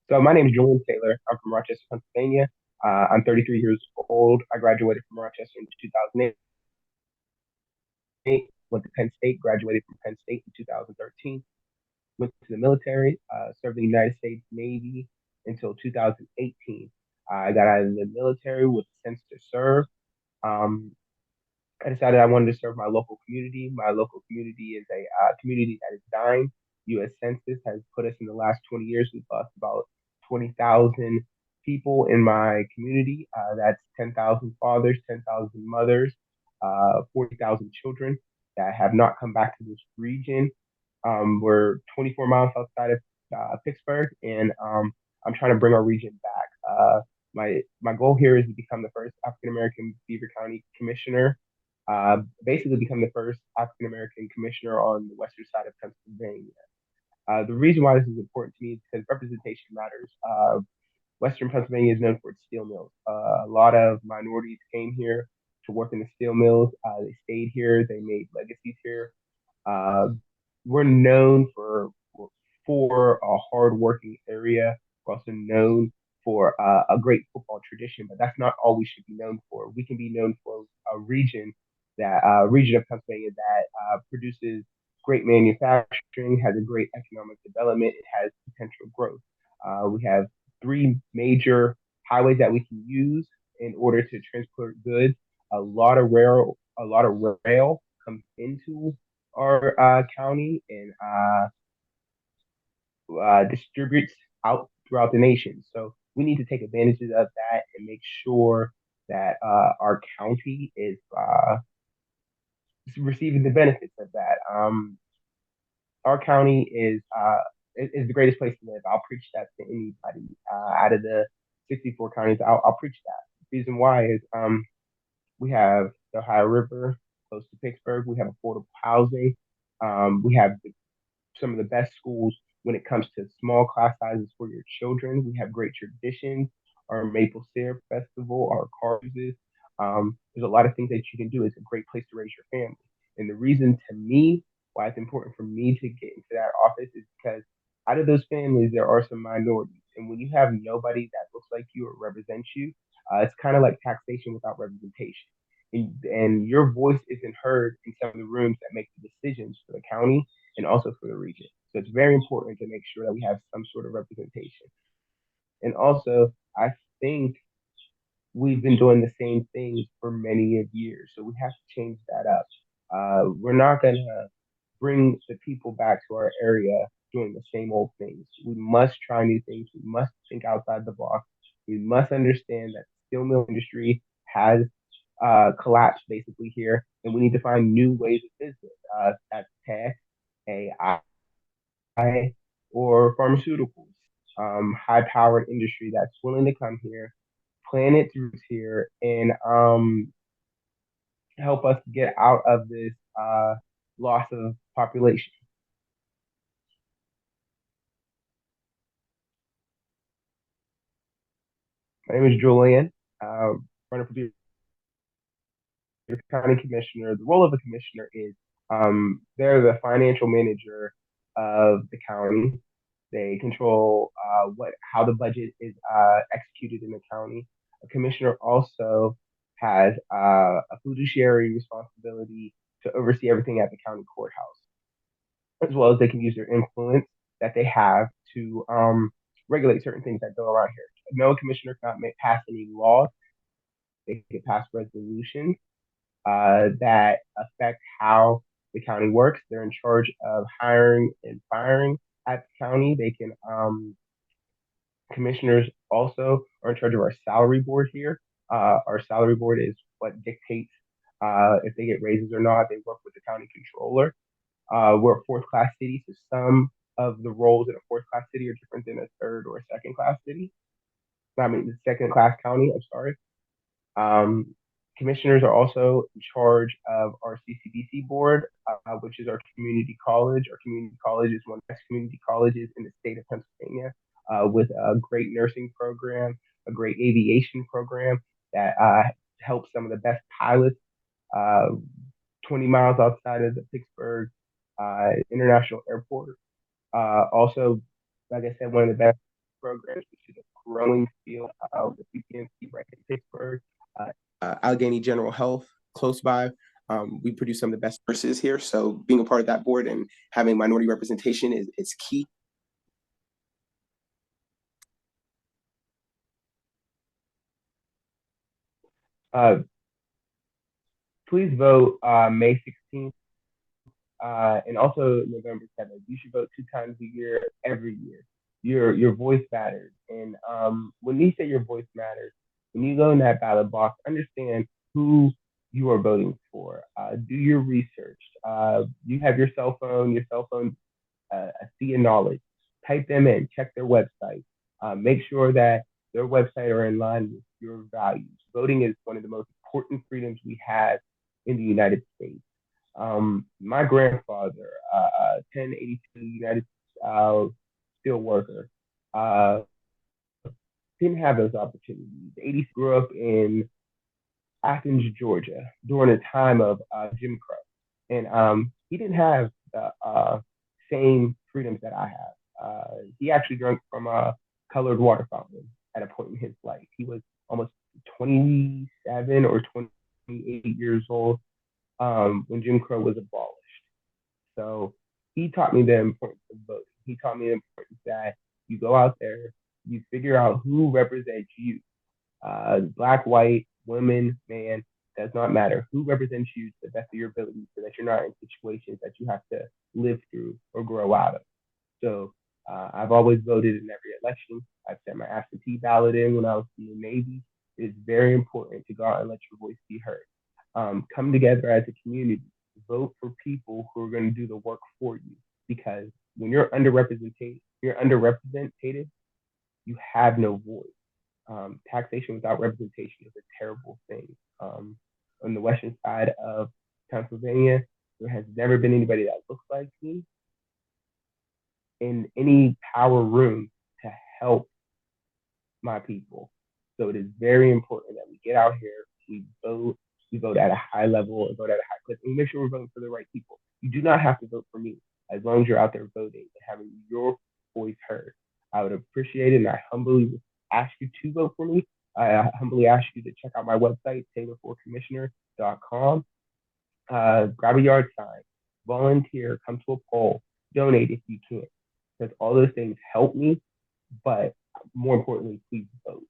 So my name is Julian Taylor. I'm from Rochester, Pennsylvania. I'm 33 years old. I graduated from Rochester in 2008. Went to Penn State. Graduated from Penn State in 2013. Went to the military. Served in the United States Navy until 2018. I got out of the military with a sense to serve. Um, I decided I wanted to serve my local community. My local community is a community that is dying. U.S. Census has put us in the last 20 years. We've lost about 20,000 people in my community. That's 10,000 fathers, 10,000 mothers, 40,000 children that have not come back to this region. We're 24 miles outside of Pittsburgh, and I'm trying to bring our region back. My goal here is to become the first African American Beaver County Commissioner, basically become the first African American commissioner on the western side of Pennsylvania. The reason why this is important to me is because representation matters. Western Pennsylvania is known for its steel mills. A lot of minorities came here to work in the steel mills. They stayed here. They made legacies here. Uh, we're known for a hardworking area. We're also known for a great football tradition, but that's not all we should be known for. We can be known for a region of Pennsylvania that produces great manufacturing, has a great economic development, it has potential growth. We have three major highways that we can use in order to transport goods. A lot of rail comes into our county and distributes out throughout the nation. So we need to take advantage of that and make sure that our county is receiving the benefits of that. Our county is the greatest place to live. I'll preach that to anybody out of the 64 counties. I'll preach that. The reason why is we have the Ohio River close to Pittsburgh. We have affordable housing. We have some of the best schools when it comes to small class sizes for your children. We have great traditions. Our Maple Syrup Festival, our cruises. There's a lot of things that you can do. It's a great place to raise your family. And the reason to me why it's important for me to get into that office is because out of those families, there are some minorities. And when you have nobody that looks like you or represents you, it's kind of like taxation without representation. And your voice isn't heard in some of the rooms that make the decisions for the county and also for the region. So it's very important to make sure that we have some sort of representation. And also, I think we've been doing the same things for many of years. So we have to change that up. We're not going to bring the people back to our area doing the same old things. We must try new things. We must think outside the box. We must understand that the steel mill industry has collapsed basically here, and we need to find new ways of business. That's tech, AI, or pharmaceuticals. High-powered industry that's willing to come here, plant its roots here, and help us get out of this loss of population. My name is Julian, running for the county commissioner. The role of a commissioner is they're the financial manager of the county. They control what how the budget is executed in the county. A commissioner also has a fiduciary responsibility to oversee everything at the county courthouse, as well as they can use their influence that they have to regulate certain things that go around here. No commissioner cannot pass any laws. They can pass resolutions that affect how the county works. They're in charge of hiring and firing at the county. They can commissioners also are in charge of our salary board here. Our salary board is what dictates if they get raises or not. They work with the county controller. We're a fourth class city, so some of the roles in a fourth class city are different than a third or a second class city. I mean, the second class county, I'm sorry. Um, Commissioners are also in charge of our CCDC board, which is our community college. Our community college is one of the best community colleges in the state of Pennsylvania, with a great nursing program, a great aviation program that helps some of the best pilots uh, 20 miles outside of the Pittsburgh International Airport. Also, like I said, one of the best. programs, which is a growing field of the PPMC right in Pittsburgh. Allegheny General Health, close by. We produce some of the best nurses here. So being a part of that board and having minority representation is key. Uh, Please vote May 16th and also November 7th. You should vote 2 times a year, every year. Your voice matters. And when you say your voice matters, when you go in that ballot box, understand who you are voting for. Do your research. You have your cell phone a sea of knowledge. Type them in, check their website. Make sure that their website are in line with your values. Voting is one of the most important freedoms we have in the United States. My grandfather, 1082 United steel worker, didn't have those opportunities. 80 grew up in Athens, Georgia, during a time of Jim Crow, and he didn't have the same freedoms that I have. He actually drank from a colored water fountain at a point in his life. He was almost 27 or 28 years old when Jim Crow was abolished. So he taught me the importance of voting. He taught me the importance that you go out there, you figure out who represents you. Black, white, woman, man, does not matter. Who represents you to the best of your ability so that you're not in situations that you have to live through or grow out of. So I've always voted in every election. I've sent my absentee ballot in when I was in the Navy. It is very important to go out and let your voice be heard. Come together as a community. Vote for people who are going to do the work for you. Because when you're underrepresented, you have no voice. Taxation without representation is a terrible thing. On the western side of Pennsylvania, there has never been anybody that looks like me in any power room to help my people. So it is very important that we get out here, we vote at a high level, and vote at a high clip, and make sure we're voting for the right people. You do not have to vote for me as long as you're out there voting and having your voice heard. I would appreciate it, and I humbly ask you to vote for me. I humbly ask you to check out my website, taylorforcommissioner.com. Grab a yard sign, volunteer, come to a poll, donate if you can, because all those things help me. But more importantly, please vote.